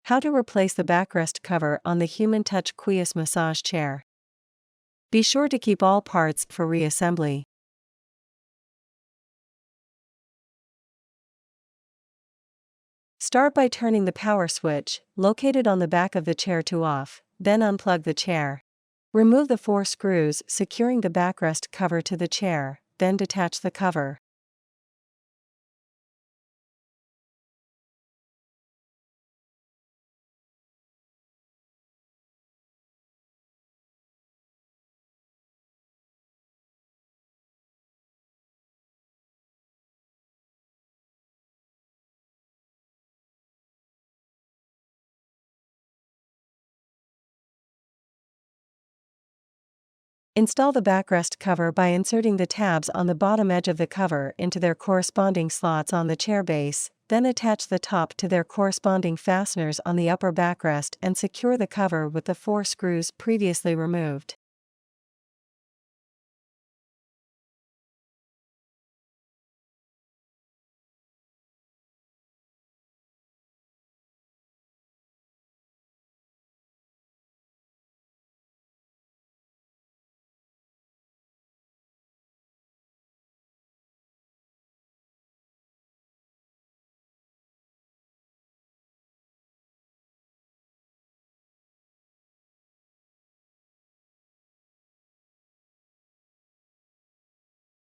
How to replace the backrest cover on the Human Touch Quies massage chair. Be sure to keep all parts for reassembly. Start by turning the power switch, located on the back of the chair, to off, then unplug the chair. Remove the 4 screws securing the backrest cover to the chair, then detach the cover. Install the backrest cover by inserting the tabs on the bottom edge of the cover into their corresponding slots on the chair base, then attach the top to their corresponding fasteners on the upper backrest and secure the cover with the 4 screws previously removed.